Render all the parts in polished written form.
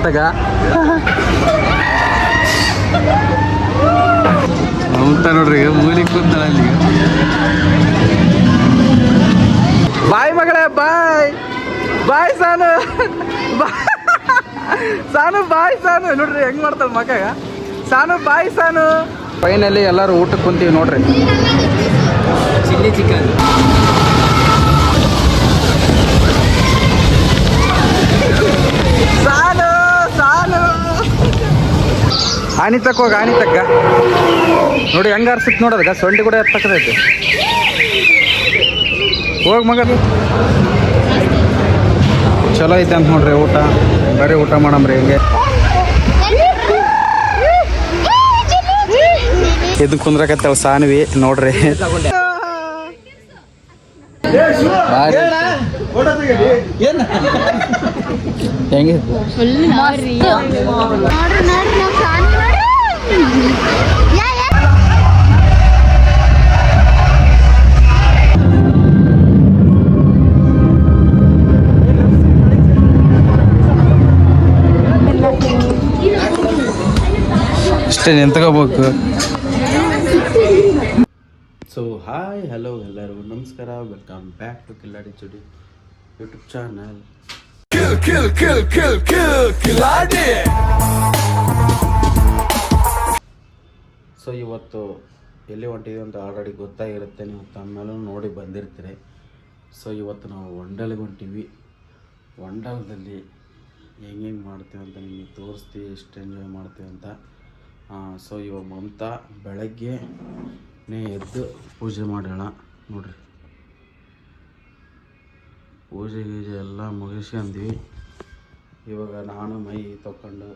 ಊಟಗ ಅಂತ ನೋಡ್ರಿ ಮೂಲಿಗೆ ಕೂತಾಳ ಅಲ್ಲಿ. ಬಾಯ್ ಮಗಳೇ ಬಾಯ್ ಬಾಯ್ ಸಾನು ಸಾನು ಬಾಯ್ ಸಾನು ನೋಡ್ರಿ ಹೆಂಗ್ ಮಾಡ್ತಾಳ ಮಗ ಸಾನು ಬಾಯ್ ಸಾನು. ಫೈನಲಿ ಎಲ್ಲರೂ ಊಟಕ್ಕೆ ಕುಂತೀವಿ ನೋಡ್ರಿ. ಚಿಲ್ಲಿ ಚಿಕನ್ ಸಾನು ಸಾನು ಆನಿ ತಕ್ಕ ಹೋಗ ಆನಿ ತಕ್ಕ ನೋಡಿ ಹೆಂಗ ಅರ್ಸಿತ್ ನೋಡೋದಕ್ಕ ಸೊಂಡಿ ಕೂಡ ಎತ್ತಕ್ಕದೈತಿ. ಹೋಗ್ ಮಗ ಚಲೋ ಐತೆ ಅಂತ ನೋಡ್ರಿ ಊಟ. ಬರೀ ಊಟ ಮಾಡಮ್ರಿ ಹಿಂಗೆ ಇದು ಕುಂದ್ರಕತ್ತವ ಸಾನ್ವಿ ನೋಡ್ರಿ. ಹೆಂಗೆ ಇಷ್ಟೇ ನಿಂತ್ಕೋಬೇಕು. ಸೊ ಹಾಯ್ ಹಲೋ ಎಲ್ಲರಿಗೂ ನಮಸ್ಕಾರ, welcome back to Killadi Chudi YouTube channel. So ಇವತ್ತು ಎಲ್ಲಿ ಹೊಂಟಿದ್ದೀವಿ ಅಂತ ಆಲ್ರೆಡಿ ಗೊತ್ತಾಗಿರುತ್ತೆ, ನೀವು ತಮ್ಮೇಲೂ ನೋಡಿ ಬಂದಿರ್ತೀರಿ. ಸೊ ಇವತ್ತು ನಾವು ವಂಡಲ್ಗೆ ಹೊಂಟೀವಿ. ವಂಡಲ್ದಲ್ಲಿ ಹೆಂಗೆ ಮಾಡ್ತೀವಿ ಅಂತ ನಿಮಗೆ ತೋರಿಸ್ತೀವಿ, ಎಷ್ಟು ಎಂಜಾಯ್ ಮಾಡ್ತೀವಿ ಅಂತ. ಸೊ ಇವಾಗ ಮಮತಾ ಬೆಳಗ್ಗೆನೇ ಎದ್ದು ಪೂಜೆ ಮಾಡೋಣ ನೋಡ್ರಿ. ಪೂಜೆ ಗೀಜೆ ಎಲ್ಲ ಮುಗಿಸ್ಕೊಂಡ್ವಿ. ಇವಾಗ ನಾನು ಮೈ ತೊಗೊಂಡು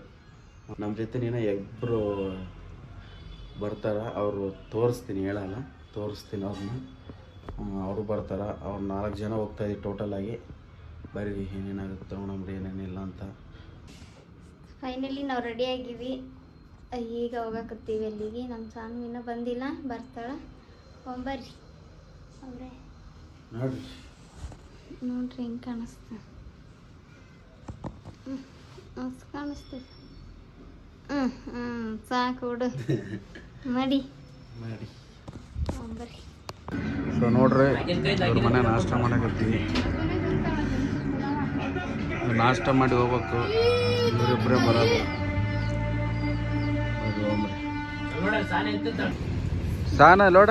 ನಮ್ಮ ಜೊತೆ ಇಬ್ಬರು ಬರ್ತಾರೆ. ಅವರು ತೋರಿಸ್ತೀನಿ, ಹೇಳಲ್ಲ ತೋರಿಸ್ತೀನಿ ಅವ್ರನ್ನ. ಅವರು ಬರ್ತಾರೆ. ಅವ್ರು 4 ಜನ ಹೋಗ್ತಾಯಿದ್ದೀವಿ ಟೋಟಲಾಗಿ. ಬರೀ ಏನೇನಾಗುತ್ತೆ ನೋಡಮ್ರಿ, ಏನೇನಿಲ್ಲ ಅಂತ. ಫೈನಲಿ ನಾವು ರೆಡಿ ಆಗಿವಿ. ಈಗ ಹೋಗಕತ್ತೀವಿ ಅಲ್ಲಿಗೆ. ನಮ್ಮ ಸಾನ್ವಿನ ಬಂದಿಲ್ಲ, ಬರ್ತಾಳೆ. ಹೋಗ್ಬರ್ರಿ ಅವ್ರೆ ನೋಡ್ರಿ ಹೆಂಗೆ ಕಾಣಿಸ್ತ ಮಸ್ತ್ ಕಾಣಿಸ್ತದೆ. ಸಾಕು ಬಿಡು ಮಾಡಿ ಹೋಗ್ಬರ್ರಿ. ಸೊ ನೋಡ್ರಿ ಅವ್ರ ಮನೆ ನಾಷ್ಟ ಮಾಡಕತ್ತೀವಿ. ನಾಷ್ಟ ಮಾಡಿ ಹೋಗ್ಬೇಕು. ಇವರಿಬ್ಬರೇ ಬರೋದು. ಸಾನ ಲೋಡ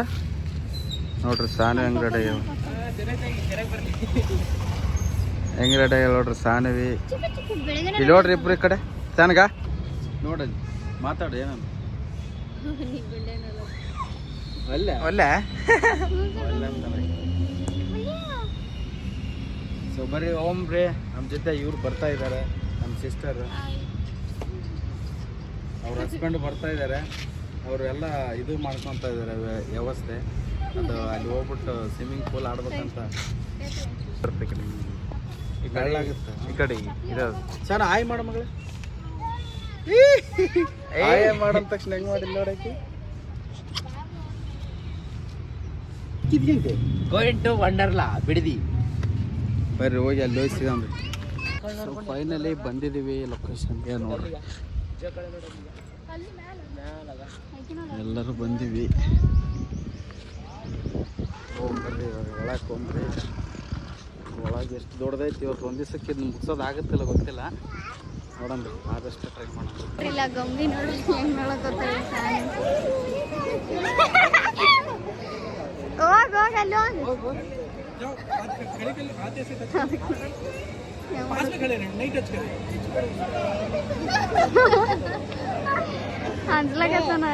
ನೋಡ್ರಿ, ಸಾನು ಹೆಂಗೆ ರೆಡಿ ಆಗ್ಯಾವ, ಹೆಂಗೆ ರೆಡಿ ಆಗ್ಯಾವ ನೋಡ್ರಿ ಸಾನವಿ. ಇಲ್ಲಿ ನೋಡ್ರಿ ಇಬ್ರು ಈ ಕಡೆ ಸಾನಗ ನೋಡ್ರಿ ಮಾತಾಡು ಏನಂತ ಒಳ್ಳೆ ಒಳ್ಳೆ. ಸೊ ಬರೀ ಓಮ್ರಿ ನಮ್ಮ ಜೊತೆ ಇವ್ರು ಬರ್ತಾ ಇದ್ದಾರೆ, ನಮ್ಮ ಸಿಸ್ಟರ್. ಅವ್ರ ಹಸ್ಬೆಂಡ್ ಬರ್ತಾ ಇದ್ದಾರೆ. ಅವರು ಎಲ್ಲ ಇದು ಮಾಡ್ಕೊತಾ ಇದ್ದಾರೆ ವ್ಯವಸ್ಥೆ. ಅದು ಅಲ್ಲಿ ಹೋಗ್ಬಿಟ್ಟು ಸ್ವಿಮ್ಮಿಂಗ್ ಪೂಲ್ ಆಡ್ಬೇಕಂತ. ಬೆಳ್ಳಾಗುತ್ತೆ ಈ ಕಡೆ ಇರೋದು. ಸರ್ ಆಯ್ ಮಾಡ ಮಗಳೇ, ಆಯ್ ಮಾಡಂದ ತಕ್ಷಣ ಹೆಂಗ್ ಮಾಡಿಲ್ಲ ನೋಡಕ್ಕೆ. Going to Wonderla Bidadi. ಬರ್ರಿ ಹೋಗಿ ಅಲ್ಲಿ ಹೋಗಿ ಸಿಗಮ್ರಿ. ಸೊ ಫೈನಲಿ ಬಂದಿದ್ದೀವಿ ಲೊಕೇಶನ್ಗೆ ನೋಡ್ರಿ. ಎಲ್ಲರೂ ಬಂದೀವಿ. ಹೋಗ್ಬರ್ರಿ ಒಳಗೆ ಹೋಗ್ರಿ. ಒಳಗೆ ಎಷ್ಟು ದೊಡ್ಡದೈತಿ. ಇವತ್ತು ಒಂದು ದಿವಸಕ್ಕೆ ಇದನ್ನ ಮುಗಿಸೋದು ಆಗುತ್ತಿಲ್ಲ ಗೊತ್ತಿಲ್ಲ, ನೋಡಂದ್ರಿ ಆದಷ್ಟು ಟ್ರೈ ಮಾಡೋಣ. ಇಲ್ಲ ಗಂಗಿ ನೋಡಿ ಹೆಂಗ್ ನೋಡಕತ್ತಾರೆ. ಹೋಗ್ ಹೋಗ್ ಅಲ್ಲಿ ಹೋಗ್. ಅಂಜ್ಲಾಗತ್ತಾನ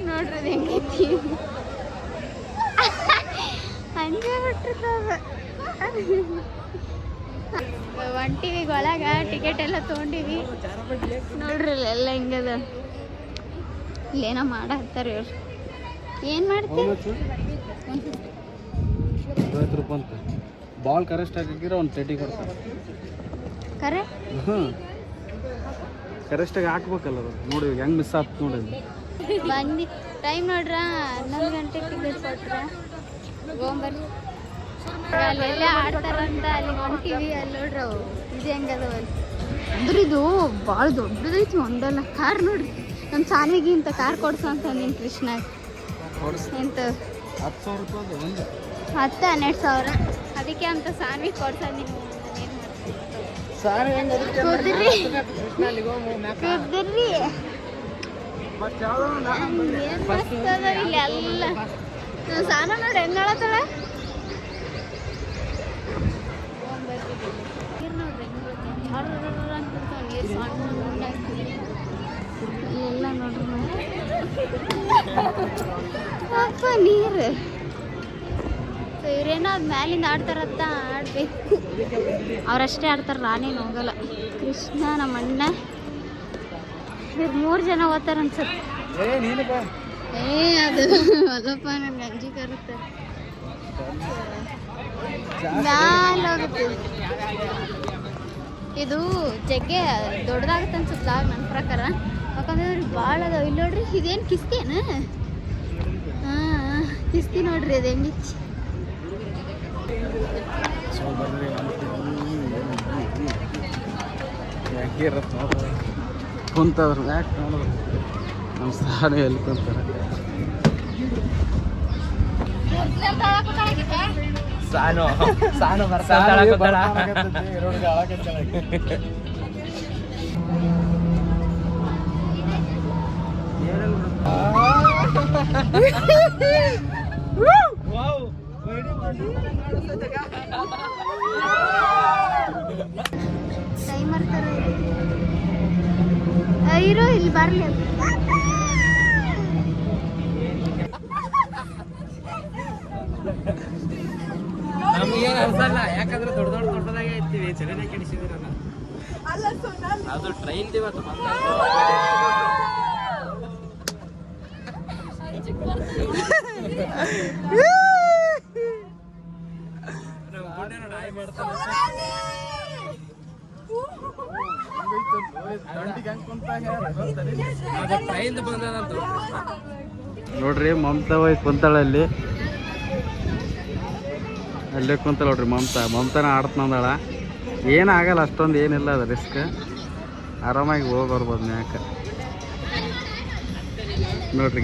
ನೋಡ್ರಿ ಹೆಂಗೈತಿ. ಹಂಗೆ ಬಿಟ್ಟಿರ್ತಾವ. ಹೊಂಟಿವಿ ಒಳಗ, ಟಿಕೆಟ್ ಎಲ್ಲ ತೊಗೊಂಡಿವಿ. ನೋಡ್ರಿ ಎಲ್ಲ ಹೆಂಗದ. ಇಲ್ಲೇನೋ ಮಾಡಾಕ್ತಾರ ಇವ್ರು. ಏನು ಮಾಡ್ತೀವಿ? 50 ರೂಪಾಯಿ ಅಂತ. ಬಾಲ್ ಕರೆಕ್ಟ್ ಆಗಿದ್ರೆ ಒಂದು 30 ಕೊಡ್ತಾರೆ. ಕರೆ ಕರೆಕ್ಟಾಗಿ ಹಾಕ್ಬೇಕಲ್ಲ ಅದು. ನೋಡಿ ಹೆಂಗೆ ಮಿಸ್ ಆಗ್ತು ನೋಡಿ. ಬಂದು ಟೈಮ್ ನೋಡ್ರ 11 ಗಂಟೆಗೆ ಟಿಕೆಟ್ ಕೊಟ್ರ ಹೋಗ್ಬರ್ರಿ. ಅಲ್ಲೆಲ್ಲ ಆಡ್ತಾರಂತ ಅಲ್ಲಿ ಹೊಂಟಿವಿ. ಅಲ್ಲಿ ನೋಡ್ರಿ ಅವು ಇದು ಹೆಂಗದವ ಅಲ್ಲಿ ಅಂದ್ರೆ ಇದು ಭಾಳ ದೊಡ್ಡದೈತಿ. ಒಂದಲ್ಲ ಕಾರ್ ನೋಡ್ರಿ. ನಮ್ಮ ಸಾನಿಗೆ ಇಂಥ ಕಾರ್ ಕೊಡ್ಸು ಅಂತ ನೀನು ಕೃಷ್ಣ ಎಂತ 10,000-12,000 ಅದಕ್ಕೆ ಅಂತ ಸಾನ್ವಿ ಕೊಡ್ಸ. ನೀವು ಕುದ್ರಿ ಏನ್ ಮಸ್ತ್ ಅದ ಇಲ್ಲಿ ಎಲ್ಲ. ಸಾನ ನೋಡಿ ಹೆಂಗ್ ಹೇಳತ್ತಳ ಎಲ್ಲ ನೋಡ್ರಿ ಅಪ್ಪ ನೀರು. ಇವ್ರೇನೋ ಅದು ಮ್ಯಾಲಿಂದ ಆಡ್ತಾರತ್ತ ಆಡ್ಬೇಕು. ಅವ್ರಷ್ಟೇ ಆಡ್ತಾರೆ, ನಾನೇನು ಹೋಗಲ್ಲ. ಕೃಷ್ಣ ನಮ್ಮ ಅಣ್ಣ ಇವ್ರು 3 ಜನ ಓದ್ತಾರ ಅನ್ಸತ್ತೆ. ಅದು ಅದಪ್ಪ ನನ್ಗೆ ಅಂಜಿಕೆ ಇರುತ್ತೆ. ಮ್ಯಾಲ ಹೋಗುತ್ತೆ ಇದು ಜಗ್ಗೆ ದೊಡ್ಡದಾಗತ್ತೆ ಅನ್ಸುತ್ತಲ್ಲ ನನ್ನ ಪ್ರಕಾರ. ಯಾಕಂದ್ರೆ ಭಾಳ ಅದಾವ. ಇಲ್ಲಿ ನೋಡ್ರಿ ಇದೇನು ಕಿಸ್ತಿನ? ಹಾಂ ಕಿಸ್ತಿ ನೋಡ್ರಿ ಅದು ಹೆಂಗಿಚ್ಚಿ. ಕುಂತವ್ರು ಯಾಕೆ ನೋಡಿದ್ರು ನಮ್ಮ ಸಾನು ಎಲ್ಲಿ ಕುಂತಾರೆ. ಸಾನು ಟೈಮರ್ ತರ ಇರೋ ಇಲ್ಲಿ ಬರ್ಲಿ. ನಮಗೇನು ಅನ್ಸಲ್ಲ, ಯಾಕಂದ್ರೆ ದೊಡ್ಡದಾಗೆ ಇರ್ತೀವಿ. ಚಳಿನೇ ಕೆಡಿಸಿದಿರಲ್ಲ. ಅದು ಟ್ರೈನ್ ಇವತ್ತು ಟ್ರೈನ್ ಬಂದಂತ ನೋಡ್ರಿ. ಮಮತಾ ಹೋಗಿ ಕುಂತಾಳಲ್ಲಿ, ಅಲ್ಲೇ ಕುಂತಾಳ ನೋಡ್ರಿ. ಮಮತಾನ ಆಡ್ತಂದಾಳ. ಏನಾಗಲ್ಲ, ಅಷ್ಟೊಂದು ಏನಿಲ್ಲ. ಅದು ರಿಸ್ಕ್, ಆರಾಮಾಗಿ ಹೋಗಿ ಬರ್ಬೋದು ಮ್ಯಾಕ ನೋಡ್ರಿ.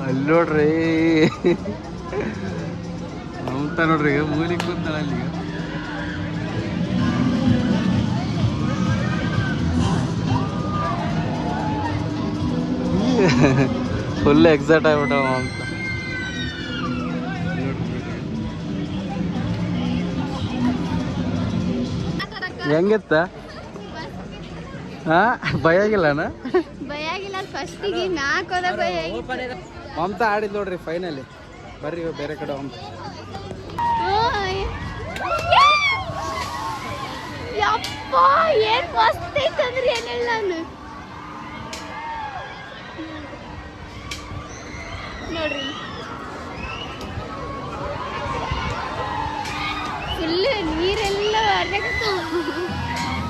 ಅಲ್ಲಿ ನೋಡ್ರಿ ಮಮತಾ ನೋಡ್ರಿ ಮೂಲಿಗೆ ಕುಂತಾಳ ಅಲ್ಲಿಗ. ಫುಲ್ ಎಕ್ಸೈಟ್ ಆಗ್ಬಿಟ್ಟ ಮಮತಾ. ಹೆಂಗಿತ್ತ? ಭಯ ಆಗಿಲ್ಲನ? ಭಯ ಆಗಿಲ್ಲ. ಫಸ್ಟಿಗೆ ನಾಲ್ಕೋದ ಭಯ ಆಗಿತ್ತು. ಮಮತಾ ಆಡಿದ್ ನೋಡ್ರಿ ಫೈನಲಿ. ಬರ್ರಿ ಬೇರೆ ಕಡೆ ಹೋಗ್ತ. ಯಪ್ಪ ಏನ್ ಮಸ್ತ್ ಐತಂದ್ರಿ ಏನಿಲ್ಲ. ನಾನು ನೋಡ್ರಿ ಫುಲ್ ನೀರೆಲ್ಲ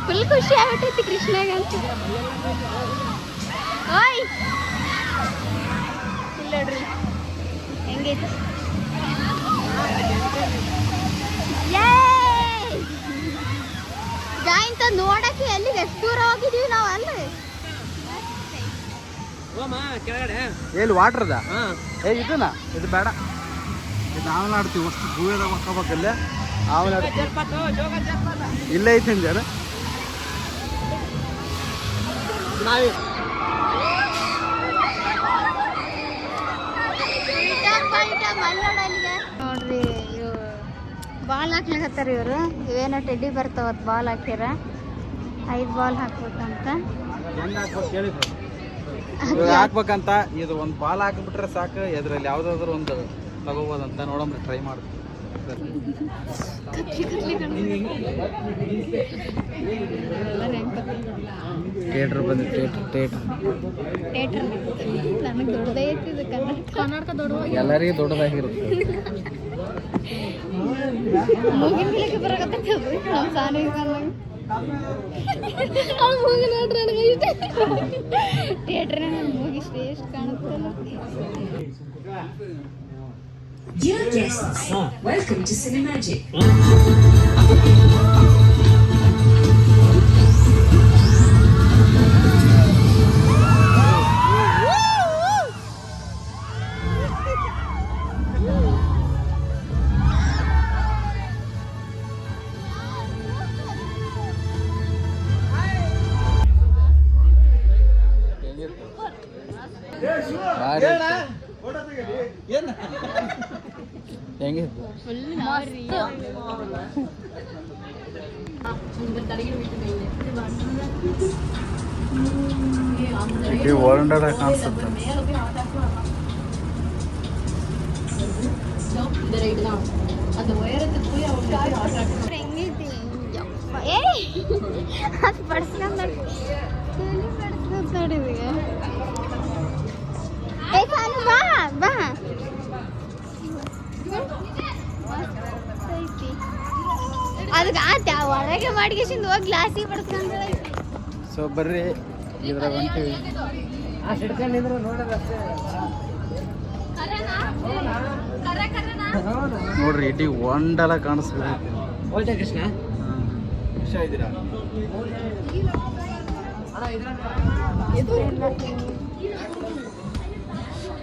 ಫುಲ್ ಖುಷಿ ಆಗ್ಬಿಟ್ಟೈತಿ ಕೃಷ್ಣಗಂತ. ಓಯ್ ಇಲ್ಲ ನೋಡ್ರಿ ಹೆಂಗೈತಿ. ಗಾಯಂತ ನೋಡಕ್ಕೆ ಎಲ್ಲಿಗೆ ಎಷ್ಟು ದೂರ ಹೋಗಿದೀವಿ ನಾವು. ಅಲ್ಲಿ ಎಲ್ಲಿ ವಾಟ್ರದ? ಇದನ್ನ ಇದು ಬೇಡ, ಇದು ನಾವೆಲ್ಲ ಆಡ್ತೀವಿ. ಅಷ್ಟು ಹೂವೆಲ್ಲ ಮಕ್ಕಬೇಕಲ್ಲ. ಆಮೇಲೆ ಇಲ್ಲೇ ಐತಿ ಜನ ನಾವೇ ನೋಡ್ರಿ. ಬಾಲ್ ಹಾಕ್ಲಿಕತ್ತಾರ ಇವರು. ಇವೇನೋ ಟೆಡ್ಡಿ ಬರ್ತಾವತ್ ಬಾಲ್ ಹಾಕ್ಯಾರ. 5 ಬಾಲ್ ಹಾಕ್ಬೇಕಂತ. ಹೆಂಗ್ ಹಾಕ್ಬೇಕು ಕೇಳಿದ್ರು. ಹಾಕ್ಬೇಕಂತ ಇದು ಒಂದು ಬಾಲ್ ಹಾಕಿಬಿಟ್ರೆ ಸಾಕು. ಇದ್ರಲ್ಲಿ ಯಾವ್ದಾದ್ರು ಒಂದು ತಗೋಬೋದಂತ. ನೋಡಮ್ರಿ, ಟ್ರೈ ಮಾಡ್ತೀವಿ. ಥಿಯೇಟರ್ ಬಂದು ಥಿಯೇಟರ್ ನನಗೆ ದೊಡ್ಡದೈತಿ ಇದು. ಕರ್ನಾಟಕ ದೊಡ್ಡ ಎಲ್ಲರಿಗೂ ದೊಡ್ಡದಾಗಿರುತ್ತೆ. ಮುಗಿನ ಬರಕತ್ತ ನಮ್ಮ ಸಾನಿಗೆ ಮೂಗಿ ನೋಡ್ರಿ ನನಗೆ ಇಷ್ಟ ಥಿಯೇಟ್ರ್ ಮೂಗಿ ಎಷ್ಟು ಕಾಣುತ್ತಲ್ಲ. Dear guests, welcome to Cinemagic. ಹೆಂಗಿತ್ತು? ವರ್ಲ್ಡ್ ಕಾಣಿಸುತ್ತೆ. ಹೆಂಗೈತಿ ಏ ಅದು ಬಡ್ಸ್ಕೊಂಡ್ ನೋಡಿದೀಗ. ಏ ಸಾನು ಬಾ ಬಾ ಐತಿ ಅದಕ್ಕೆ ಆತ ಒಳಗೆ ಮಾಡಿಗೆಸಿಂದ ಹೋಗಿ ಗ್ಲಾಸಿಗೆ ಬಡ್ಸ್ಕೊಂಡ್. ಸೊ ಬರ್ರಿ ಇದ್ರಾಗ ಹೊಂಟಿವಿ. ನೋಡ್ರಿ ಇಡೀ ಒಂಡಲ ಕಾಣಿಸ್ಬಿಡೈತಿ. ಹೋಲ್ಟೆ ಕೃಷ್ಣ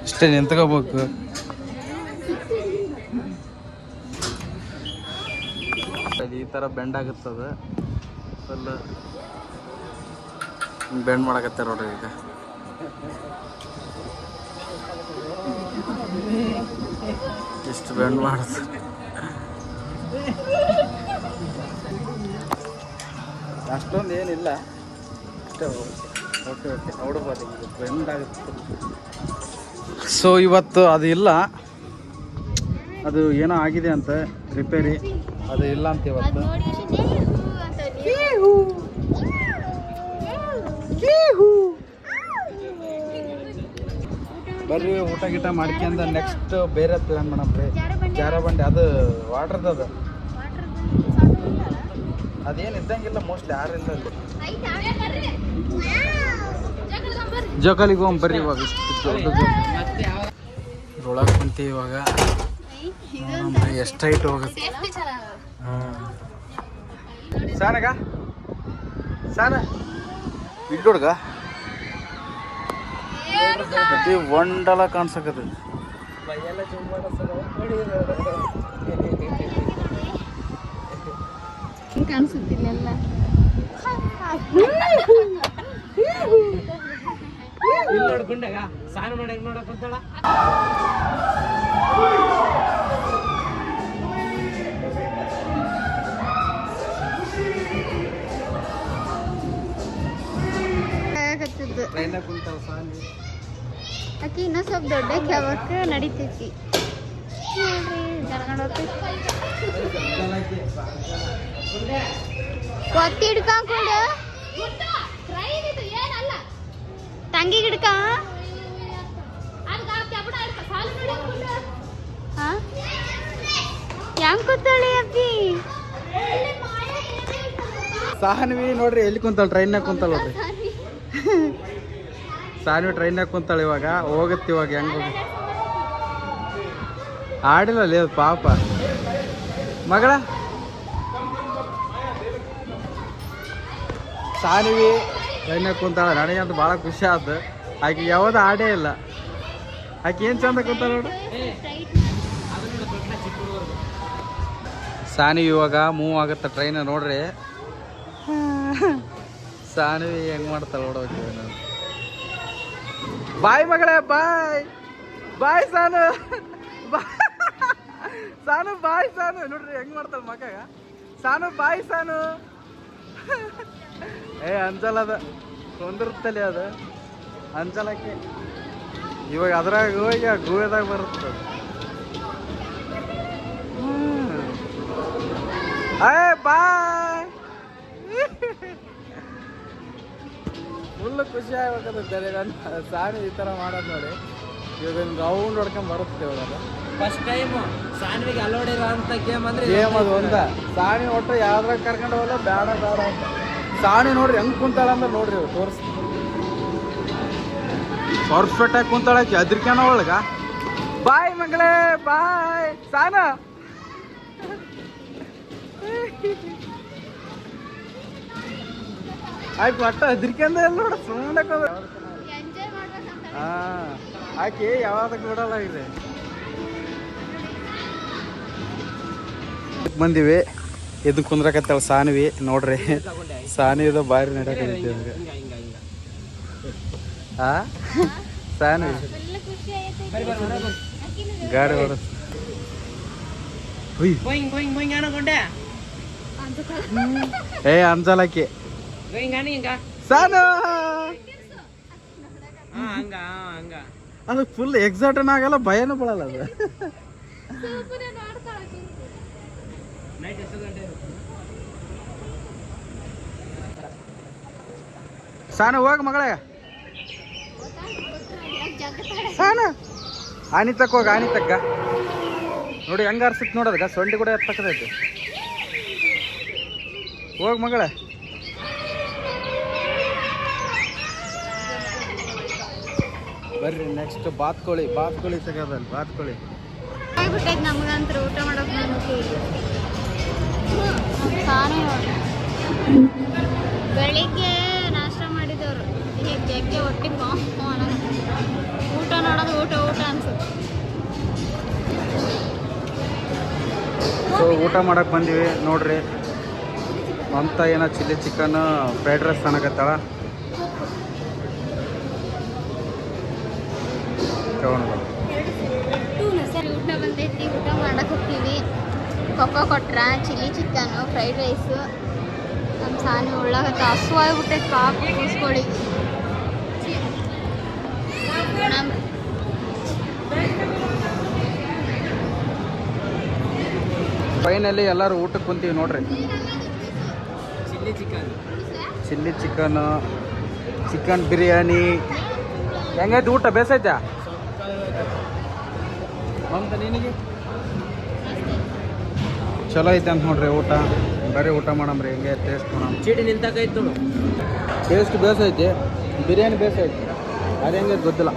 ಇಷ್ಟೇ ನಿಂತ್ಕೋಬೇಕು. ಈ ಥರ ಬೆಂಡ್ ಆಗುತ್ತದ. ಫುಲ್ ಬೆಂಡ್ ಮಾಡಕತ್ತಾರ ನೋಡ್ರಿ ಈಗ. ಇಷ್ಟು ಬೆಂಡ್ ಮಾಡುತ್ತೆ. ಅಷ್ಟೊಂದು ಏನಿಲ್ಲ, ಅಷ್ಟೇ. ಓಕೆ ಓಕೆ ನೋಡ್ಬೋದು, ಬೆಂಡ್ ಆಗುತ್ತೆ. ಸೊ ಇವತ್ತು ಅದು ಇಲ್ಲ, ಅದು ಏನೋ ಆಗಿದೆ ಅಂತ ರಿಪೇರಿ, ಅದು ಇಲ್ಲ ಅಂತ ಇವತ್ತು. ಬರ್ರಿ ಊಟ ಗೀಟ ಮಾಡ್ಕೊಂಡ ನೆಕ್ಸ್ಟ್ ಬೇರೆ ಪ್ಲ್ಯಾನ್ ಮಾಡಮ್ರಿ. ಜಾರಬಂಡಿ ಅದು ವಾಟ್ರದ್ದು, ಅದು ಅದೇನು ಇದ್ದಂಗಿಲ್ಲ, ಮೋಸ್ಟ್ಲಿ ಯಾರು ಇಲ್ಲ ಅಲ್ಲಿ. ಜೋಕಾಲಿಗೆ ಹೋಗಿ ಬರ್ರಿ ಇವಾಗ. ಒಳಗೆ ಕುಂತೀವಿ ಇವಾಗ. ಎಷ್ಟು ಹೈಟ್ ಹೋಗುತ್ತೆ. ಸಾನಗ ಸಾನ ಇಲ್ಲಿ ಹುಡ್ಗ ಅತಿ ಒಂಡಲ ಕಾಣಿಸಕತ್ತದ. ಕಾಣಿಸುತ್ತಿಲ್ಲ ನೋಡ್ಕೊಂಡಾಗ ಸ್ನಾನ ಮಾಡಕ್ ನೋಡಕ್ ಅಂತಾಳ. ಆಕಿ ಇನ್ನೂ ಸ್ವಲ್ಪ ದೊಡ್ಡ ಕ್ಯಾವಕ್ಕೆ ನಡಿತೈತಿ ನೋಡ್ರಿ. ಜರ್ಗಂಡ್ ಒತ್ತಿ ಹಿಡ್ಕೊಂಡು ತಂಗಿ ಗಿಡ್ಕ ಹೆಂಗ್ ಕೂತಾಳಿ ಅಪ್ಪಿ. ಸಾನ್ವಿ ನೋಡ್ರಿ ಎಲ್ಲಿ ಕುಂತಾಳ, ಟ್ರೈನ್ನಾಗ ಕುಂತಾಳ ನೋಡ್ರಿ. ಸಾನ್ವಿ ಟ್ರೈನ್ನಾಗ ಕುಂತಾಳ. ಇವಾಗ ಹೋಗುತ್ತೆ. ಇವಾಗ ಹೆಂಗ್ ಹೋಗಿ ಆಡಿಲ್ಲ ಲೇ ಪಾಪ ಮಗಳ. ಸಾನ್ವಿ ಟ್ರೈನ್ನಾಗ ಕುಂತಾಳ. ನನಗಂತೂ ಭಾಳ ಖುಷಿ ಆಯ್ತು. ಆಕೆ ಯಾವ್ದು ಆಡೇ ಇಲ್ಲ. ಆಕೆ ಏನು ಚಂದ ಕುಂತಾಳ ನೋಡ್ರಿ. ಸಾನ್ವಿ ಇವಾಗ ಮೂವ್ ಆಗುತ್ತೆ ಟ್ರೈನ್ ನೋಡ್ರಿ. ಸಾನ್ವಿ ಹೆಂಗ್ ಮಾಡ್ತಾಳ ನೋಡೋಕೆ. ಬಾಯ್ ಮಗಳೇ, ಬಾಯ್ ಬಾಯ್ ಸಾನು, ಸಾನು ಬಾಯ್ ಸಾನು. ನೋಡ್ರಿ ಹೆಂಗ್ ಮಾಡ್ತಾಳ ಮಗ. ಸಾನು ಬಾಯ್ ಸಾನು. ಏ ಅಂಜಲದ ಕೊಂದಿರ್ತಲಿ ಅದು ಅಂಜಲಕ್ಕೆ. ಇವಾಗ ಅದ್ರಾಗ ಹೋಗಿ ಆ ಗೂವೆದಾಗ ಬರುತ್ತೆ. ಏ ಬಾಯ್. ಫುಲ್ ಖುಷಿ ಆಗ್ಬೇಕಂತ ನನ್ನ ಸಾಣಿ ಈ ಥರ ಮಾಡೋದು ನೋಡಿ. ಇವಾಗ ರೌಂಡ್ ಹೊಡ್ಕೊಂಡ್ ಬರುತ್ತೆ ಇವಾಗ. ಫಸ್ಟ್ ಟೈಮ್ ಸಾನ್ವಿಗೆ ಅಲೋಡ್ ಇರೋ ಅಂತ ಗೇಮ್ ಅಂದ್ರೆ ಗೇಮ್ ಅದು ಒಂದ ಸಾಣಿ ಒಟ್ಟು ಯಾವ್ದ್ರಾಗ ಕರ್ಕೊಂಡು ಹೋಗಲ್ಲ ಬೇಡ ಬೇಡ ಅಂತ ಸಾಣಿ ನೋಡ್ರಿ ಹೆಂಗ್ ಕುಂತಾಳ ಅಂದ್ರೆ ನೋಡ್ರಿ ಅವ್ರು ತೋರಿಸ್ ಪರ್ಫೆಕ್ಟ್ ಆಗಿ ಕುಂತಾಳಕಿ ಅದ್ರಕ್ಯಾನ ಒಳಗ ಬಾಯ್ ಮಗಳೇ ಬಾಯ್ ಸಾನ ಆಯ್ತು ಒಟ್ಟ ಅದ್ರಕ್ಯಂದ ಎಲ್ಲ ನೋಡ ಸುಮ್ಮನೆ ಎಂಜಾಯ್ ಮಾಡ್ಬೇಕಂತ ಹಾ ಆಕಿ ಯಾವಾಗ ಬಿಡಲ್ಲ ಇದೆ ಬಂದಿವಿ ಇದನ್ನ ಕುಂದ್ರಕತ್ತಾಳ ಸಾನ್ವಿ ನೋಡ್ರಿ ಸಾನಿದು ಬಾರಿ ನಡಕೈತಿ ಹಿಂಗ ಹಿಂಗ ಹಿಂಗ ಆ ಸಾನ್ವಿ ಫುಲ್ ಖುಷಿ ಆಗೈತೆ ಗಾಡಿ ಹೊಡಸ್ ಹುಯ್ ಗೋಯಿಂಗ್ ಗೋಯಿಂಗ್ ಗೋಯಿಂಗ್ ಅನ್ಕೊಂಡೆ ಏ ಅಂಜಲಕ್ಕಿ ಗೋಯಿಂಗ್ ಅನಿ ಹಿಂಗ ಸಾನು ಹಂಗ ಹಂಗ ಅದು ಫುಲ್ ಎಕ್ಸಾಟನ್ ಆಗಲ್ಲ ಭಯನೂ ಬೀಳಲ್ಲ ಅದು ನೈಟ್ ಎಷ್ಟು ಗಂಟೆ ಸಾನು ಹೋಗ ಮಗಳೇ ಸಾನು ಆನಿ ತಕ್ಕ ಹೋಗ ಆನಿ ತಕ್ಕ ನೋಡಿ ಹೆಂಗ ಅರ್ಸಿತ್ ನೋಡೋದಕ್ಕ ಸೊಂಡಿ ಕೂಡ ಎತ್ತಕ್ಕದೈತಿ ಹೋಗ ಮಗಳೇ ಬರ್ರಿ ನೆಕ್ಸ್ಟ್ ಬಾತ್ಕೋಳಿ ಸಿಗೋದಲ್ಲ ಬಾತ್ಕೋಳಿ ಆಗ್ಬಿಟ್ಟೈತೆ ನಮಗಂತ್ರ ಊಟ ಮಾಡೋಕೆ ನನಗೆ ಸಾನೇ ನೋಡಿ ಬೆಳಿಗ್ಗೆ ನಾಷ್ಟ ಮಾಡಿದವರು ಈಗ ಜಗ್ಗೆ ಹೊಟ್ಟೆ ಊಟ ನೋಡೋದು ಊಟ ಅನ್ಸುತ್ತೆ ಸೊ ಊಟ ಮಾಡಕ್ಕೆ ಬಂದೀವಿ ನೋಡ್ರಿ ಅಂತ ಏನೋ ಚಿಲ್ಲಿ ಚಿಕನ್ ಫ್ರೈಡ್ ರೈಸ್ ತನಕತ್ತಾಳ ಸರಿ ಊಟ ಬಂದೈತಿ ಊಟ ಮಾಡಕ್ಕೆ ಹೋಗ್ತೀವಿ ಕೊಕ್ಕೋ ಕೊಟ್ರ ಚಿಲ್ಲಿ ಚಿಕನ್ನು ಫ್ರೈಡ್ ರೈಸು ನಮ್ಮ ಸಾನಿ ಉಳ್ಳಾಗತ್ತ ಹಸು ಆಗ್ಬಿಟ್ಟೈತೆ ಪಾಪ ಕೂಸ್ಕೊಳ್ಳಿಗೆ ಫೈನಲಿ ಎಲ್ಲರೂ ಊಟಕ್ಕೆ ಕುಂತೀವಿ ನೋಡ್ರಿ chilli chicken chilli chicken chicken biryani ಹೆಂಗೈತೆ ಊಟ ಬೇಸೈತಾ ಅಂತ ನಿನಗೆ ಚಲೋ ಐತೆ ಅಂತ ನೋಡ್ರಿ ಊಟ ಬರೀ ಊಟ ಮಾಡಮ್ರಿ ಹೆಂಗೆ ಟೇಸ್ಟ್ ಮಾಡಮ್ ಚೀಟಿ ನಿಂತಕೈತು ಟೇಸ್ಟ್ ಬೇಸೈತಿ ಬಿರಿಯಾನಿ ಬೇಸೈತಿ ಅದು ಹೆಂಗೆ ಗೊತ್ತಿಲ್ಲ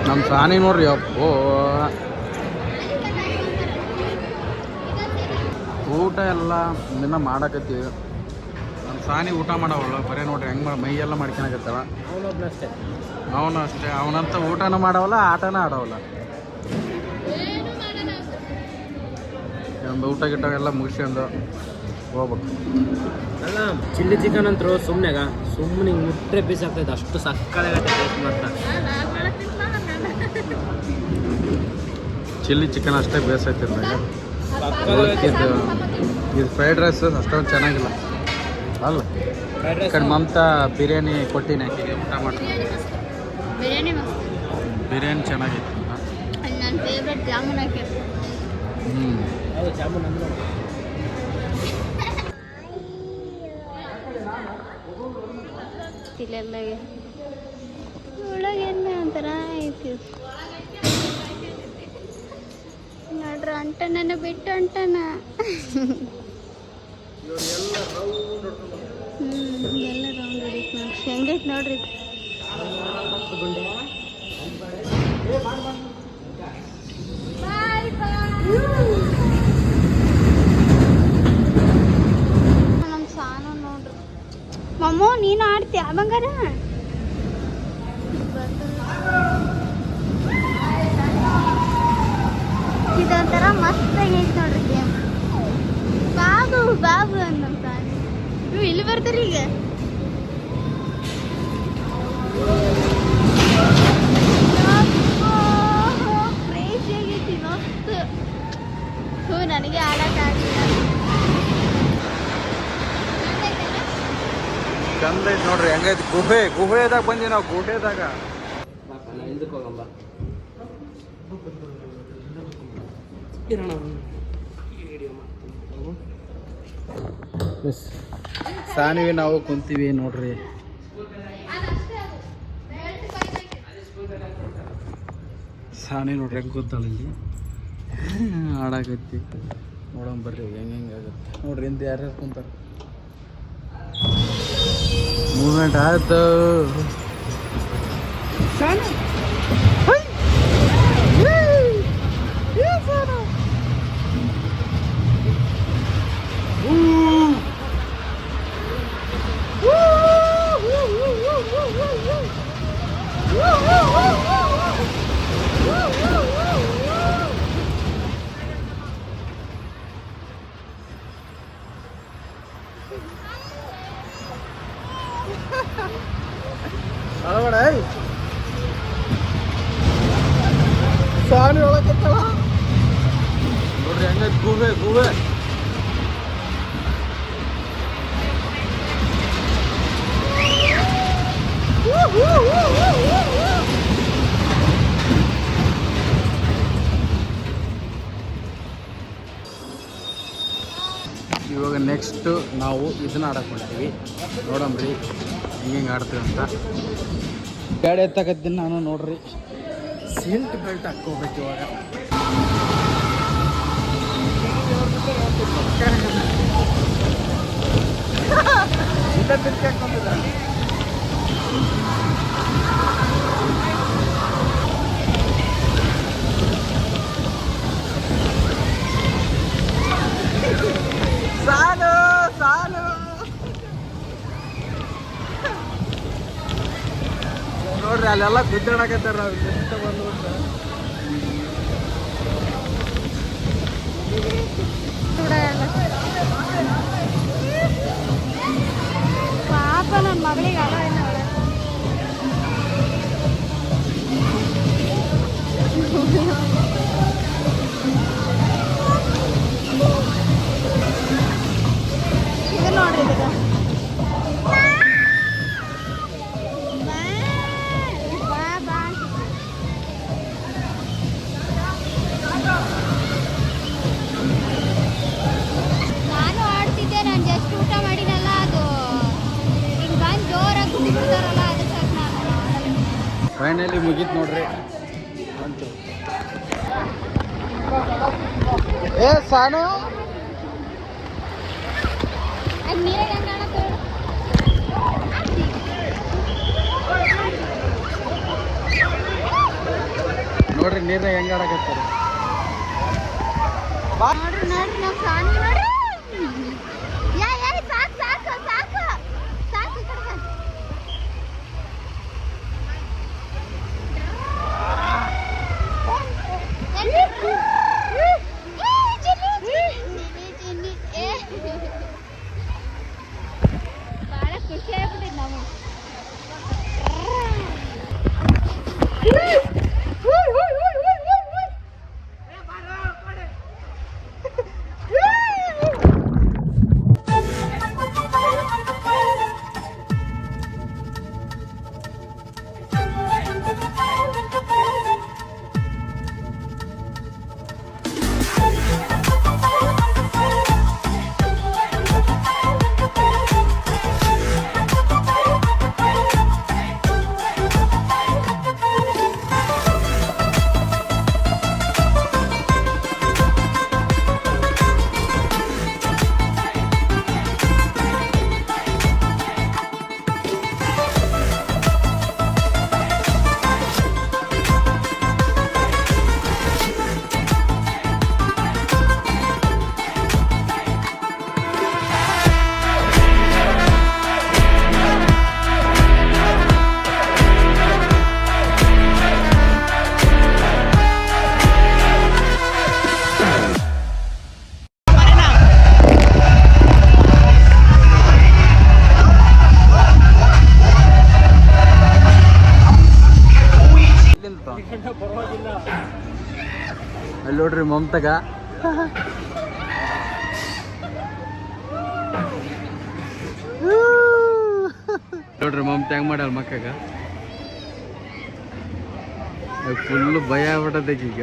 ನಮ್ಮ ಸಾನಿ ನೋಡ್ರಿ ಅಪ್ಪೋ ಊಟ ಎಲ್ಲ ದಿನ ಮಾಡಕತ್ತೀವಿ ನಮ್ಮ ಸಾನಿ ಊಟ ಮಾಡವಲ್ಲ ಬರೀ ನೋಡ್ರಿ ಹೆಂಗೆ ಮೈಯೆಲ್ಲ ಮಾಡ್ಕೊಳಕತ್ತಾಳ ಅವನೊಬ್ನಷ್ಟೇ ಅವನು ಅಷ್ಟೇ ಅವನಂತ ಊಟನೂ ಮಾಡವಲ್ಲ ಆಟನೂ ಆಡವಲ್ಲ ಒಂದು ಊಟ ಗಿಟ್ಟ ಎಲ್ಲ ಮುಗಿಸ್ಕೊಂಡು ಹೋಗ್ಬೇಕು ಅಲ್ಲ ಚಿಲ್ಲಿ ಚಿಕನ್ ಅಂತರು ಸುಮ್ಮನೆಗ ಸುಮ್ಮನೆ ಮುಟ್ರೆ ಪೀಸ್ ಆಗ್ತೈತೆ ಅಷ್ಟು ಸಕ್ಕತ್ತಾಗತ್ತೆ ಟೇಸ್ಟ್ ಮಾತ್ರ ಚಿಲ್ಲಿ ಚಿಕನ್ ಅಷ್ಟೇ ಬೇಸೈತಿ ಇದು ಫ್ರೈಡ್ ರೈಸ್ ಅಷ್ಟೊಂದು ಚೆನ್ನಾಗಿಲ್ಲ ಅಲ್ಲ ಈ ಕಡೆ ಮಮತಾ ಬಿರಿಯಾನಿ ಕೊಟ್ಟಿನಿ ಆಕೆಗೆ ಊಟ ಮಾಡ್ತೀನಿ ಬಿರಿಯಾನಿ ಬಿರಿಯಾನಿ ಚೆನ್ನಾಗಿತ್ತು ನನ್ನ ಫೇವ್ರೆಟ್ ಜಾಮೂನ್ ಹಾಕಿ ಹೌದು ಜಾಮೂನ್ ಅಂದ್ರೆ ಇಲ್ಲೆಲ್ಲ ಒಳಗೆ ಎಣ್ಣೆ ಒಂಥರ ಐತಿ ನೋಡ್ರಿ ಅಂಟನ ಬಿಟ್ಟು ಅಂಟನ ಎಲ್ಲ ರೌಂಡ್ ಹೊಡಿತು ನೋಡ್ರಿ ಹೆಂಗೈತೆ ನೋಡ್ರಿ ನಮ್ಮ ಸಾನು ನೋಡ್ರಿ ಮಮ್ಮು ನೀನು ಆಡ್ತೀಯ ಬಂಗಾರ ಇದೊಂಥರ ಮಸ್ತ್ ಆಗೈತೆ ನೋಡ್ರಿ ಗೇಮ್ ಬಾಬು ಬಾಬು ನಮ್ಮ ಸಾನು ನೀವು ಇಲ್ಲಿ ಬರ್ತೀರಿ ಈಗ ಕ್ರೇಜಿ ಆಗೈತಿ ಮಸ್ತ್ ನನಗೆ ಆಡಕ್ಕಾಗಿಲ್ಲ ಚಂದ ಐತಿ ನೋಡ್ರಿ ಹೆಂಗೈತಿ ಗುಹೆದಾಗ ಬಂದೀವಿ ನಾವು ಗುಹೆದಾಗ ಹಿಂದಕ್ಕೆ ಹೋಗಂಬ ಇರೋಣ ಎಸ್ ಸಾನಿವಿ ನಾವು ಕುಂತೀವಿ ನೋಡ್ರಿ. ಸಾನಿ ನೋಡ್ರಿ ಹೆಂಗೆ ಕೂತಾಳ ಇಲ್ಲಿ ಆಡಾಕತ್ತಿ. ನೋಡೋಣ ಬರ್ರಿ ಹೆಂಗೆ ಆಗುತ್ತೆ ನೋಡ್ರಿ. ಇಂದ ಯಾರ್ಯಾರು ಕುಂತಾರ. ಮೂಮೆಂಟ್ ಆಯ್ತು. ಸಾನಿ ಒಳಗತ್ತವ ನೋಡ್ರಿ ಹೆಂಗೈತೆ ಗೂಬೆ ಗೂಬೆ. ಇವಾಗ ನೆಕ್ಸ್ಟ್ ನಾವು ಇದನ್ನ ಆಡಕ್ಕೆ ಹೊಂಟೀವಿ. ನೋಡಮ್ರಿ ಹೆಂಗೆ ಆಡ್ತೀವಿ ಅಂತ. ಗಾಡಿ ಎತ್ತಕತ್ತೀನಿ ನಾನು ನೋಡ್ರಿ. ಸೀಟ್ ಬೆಲ್ಟ್ ಹಾಕೋಬೇಕು ಇವಾಗ. ಸಾಲು ಸಾಲು ನೋಡ್ರಿ ಅಲ್ಲೆಲ್ಲ ಗುದ್ದಾಡಕತ್ತಾರ. ನಾವು ಎಷ್ಟು ಬಂದ್ಬಿಟ್ಟು ಪಾಪ ನನ್ನ ಮಗಳಿಗೆ ಅಲ್ಲ ಇಲ್ಲ ಇದು ನೋಡ್ರಿ ಇದು ನಾನು ಆಡ್ತಿದ್ದೆ. ನಾನು ಜಸ್ಟ್ ಊಟ ಮಾಡಿನಲ್ಲ, ಅದು ಹಿಂಗೆ ಬಂದು ಜೋರಾಗಿ ಕುಡಿಬಿಡ್ತಾರಲ್ಲ, ಅದು ಸ್ವಲ್ಪ ನಾನು ಫೈನಲಿ ಮುಗೀತು ನೋಡ್ರಿ. ಬಂತು ಏ ಸಾನು ನೀರೇ ಹೆಂಗೆ ಆಡತ್ತೆ ನೋಡ್ರಿ ನೀರ್ನಾಗ ಹೆಂಗೆ ಆಡಕತ್ತಾರ. ನೋಡ್ರಿ ನೋಡ್ರಿ ನಮ್ಮ ಸಾನಿ ನೋಡ್ರಿ. ಯಾ ಯಾ ಸಾಕು ಸಾಕು ಸಾಕು ಸಾಕು ಈ ಕಡೆ ಬಾ. ಭಾಳ ಖುಷಿ ಆಗ್ಬಿಟ್ಟಿದ್ ನಮಗೆ. ಅಲ್ಲಿ ನೋಡ್ರಿ ಮಮತಾಗ ನೋಡ್ರಿ ಮಮತಾ ಹೆಂಗ್ ಮಾಡ್ಯಾಳ ಮಕ್ಕಗ. ಫುಲ್ ಭಯ ಆಗ್ಬಿಟ್ಟದಕ್ಕೆ ಈಗ.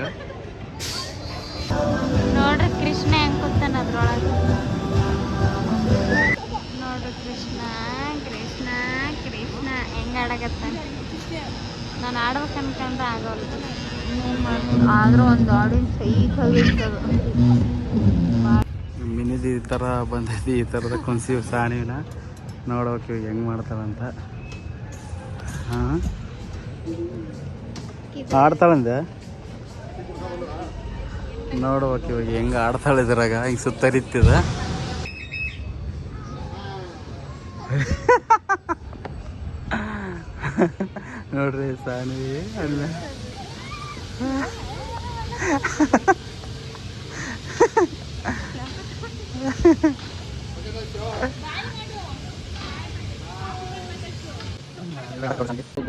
ನೋಡ್ರಿ ಕೃಷ್ಣ ಹೆಂಗ್ ಕೂತಾನ ಅದ್ರೊಳಗೆ. ಹೆಂಗೆ ಆಡಕತ್ತಾನೆ. ನಾನು ಆಡ್ಬೇಕು ಅನ್ಕೊಂಡ್ರೆ ಆಗೋಲ್ಲ. ಆದರೂ ಒಂದು ಆಡಿನ ಸೈಕ್ ಆಗಿರ್ತದೆ. ಮಿನಿದು ಈ ಥರ ಬಂದೈತಿ, ಈ ಥರದ ಕುನ್ಸಿವ್ ಸಾಣಿನ ನೋಡ್ಬೇಕು ಇವಾಗ ಹೆಂಗೆ ಮಾಡ್ತಾರಂತ. ಹಾಂ ಆಡ್ತಾಳಂದೆ ನೋಡ್ಬೇಕು ಇವಾಗ ಹೆಂಗೆ ಆಡ್ತಾಳೆ ಇದ್ರಾಗ. ಹಿಂಗೆ ಸುತ್ತರಿತಿದ ನೋಡ್ರಿ ಸಾನಿ ಅಲ್ಲ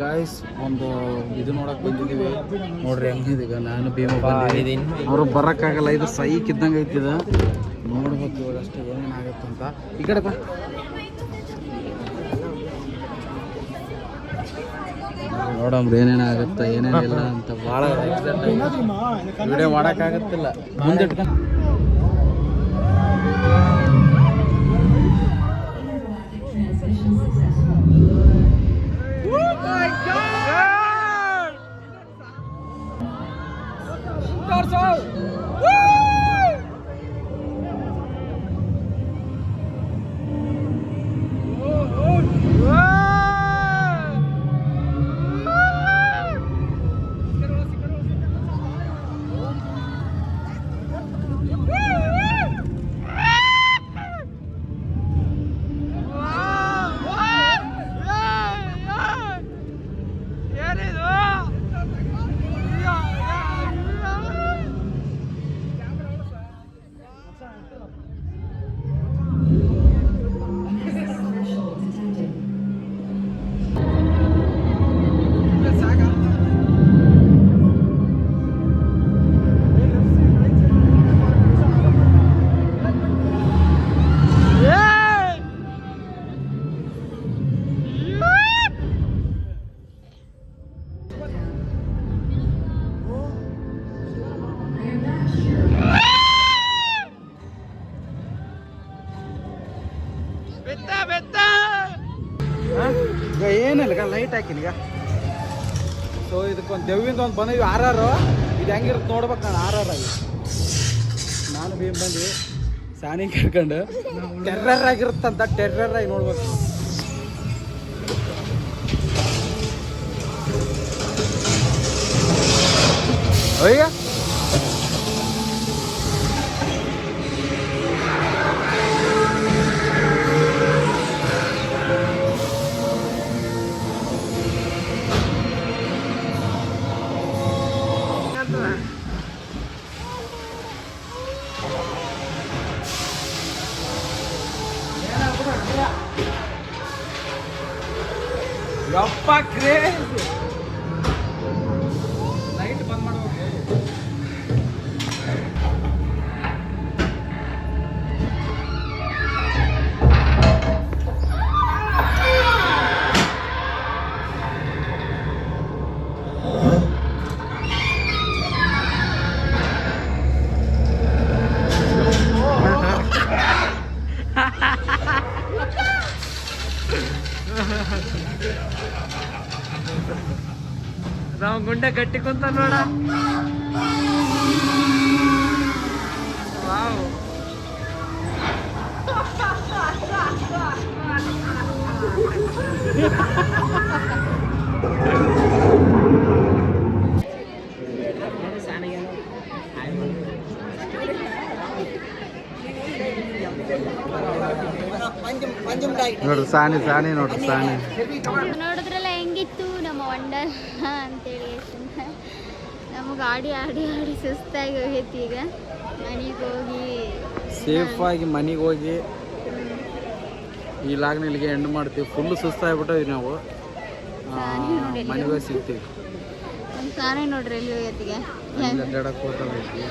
ಗಾಯ್ಸ್. ಒಂದು ಇದು ನೋಡಕ್ ಬಂದಿದ್ದೀವಿ ನೋಡ್ರಿ ಹೆಂಗಿದೆ. ಈಗ ನಾನು ಭೀಮ ಬಂದಿದ್ದೀನಿ, ಅವರು ಬರೋಕ್ಕಾಗಲ್ಲ. ಇದು ಸೈಕ್ ಇದ್ದಂಗೆ ಐತಿದ. ನೋಡ್ಬೇಕು ಇವಾಗ ಅಷ್ಟೇ ಏನೇನಾಗತ್ತಂತ. ಈ ಕಡೆ ಬಾ. ನೋಡಮ್ರಿ ಏನೇನಾಗತ್ತ ಏನೇನಿಲ್ಲ ಅಂತ. ಭಾಳ ವಿಡಿಯೋ ಮಾಡೋಕ್ಕಾಗತ್ತಿಲ್ಲ. ಮುಂದೆ ಈಗ ಏನಿಲ್ಲ ಲೈಟ್ ಹಾಕಿನ ಈಗ. ಸೊ ಇದಕ್ಕೊಂದು ದೆವ್ವಿಂದ ಒಂದು ಬಂದಿವಿ ಆರಾರು. ಇದು ಹೆಂಗಿರುತ್ತೆ ನೋಡ್ಬೇಕು. ನಾನು ಆರಾರು ಆಗಿ ನಾನು ಭೀಮ್ ಬಂದು ಸಾನಿ ಕರ್ಕೊಂಡು ಟೆರ್ರರ್ ಆಗಿರುತ್ತಂತ. ಟೆರ್ರರ್ ಆಗಿ ನೋಡ್ಬೇಕು. ಅಯ್ಯ ಯಪ್ಪ ಕ್ರೇಜ್. ಲೈಟ್ ಬಂದ್ ಮಾಡ್ಬೇಕು. ನಾವು ಗುಂಡೆ ಗಟ್ಟಿ ಕುಂತ ನೋಡ. ವಾವ್ ನೋಡ್ರಿ ಸಾನಿ ಸಾನಿ ನೋಡ್ರಿ ಸಾನಿ. ನೋಡಿದ್ರಲ್ಲ ಹೆಂಗಿತ್ತು ನಮ್ಮ ವಂಡರ್ ಅಂತೇಳಿ. ನಮಗೆ ಆಡಿ ಆಡಿ ಆಡಿ ಸುಸ್ತಾಗಿ ಹೋಗೈತಿ. ಈಗ ಮನೆಗೆ ಹೋಗಿ ಸೇಫಾಗಿ ಮನೆಗೆ ಹೋಗಿ ಈ ಲಾಗ್ನ ಇಲ್ಲಿಗೆ ಎಂಡ್ ಮಾಡ್ತೀವಿ. ಫುಲ್ಲು ಸುಸ್ತಾಗ್ಬಿಟ್ಟಿವಿ ನಾವು. ಮನೆಗೆ ಹೋಗಿ ಸಿಗ್ತೀವಿ. ಒಂದು ಸಾನೆ ನೋಡ್ರಿ ಎಲ್ಲಿ ಹೋಗೈತಿಗೆ. ಅಡ್ಡಾಡಕ್ಕೆ ಹೋಗ್ತೈತಿ.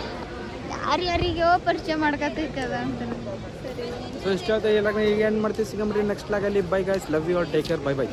ಯಾರ್ಯಾರಿಗೋ ಪರಿಚಯ ಮಾಡ್ಕೊತೈತದ ಅಂತ. ಸೊ ಇಷ್ಟ ಆಯ್ತು ಈ ಲಾಗ್ನ ಈಗ ಎಂಡ್ ಮಾಡ್ತೀವಿ. ಸಿಗಮ್ರಿ ನೆಕ್ಸ್ಟ್ ಲಾಗಲ್ಲಿ. Bye guys, love you all, take care, bye by.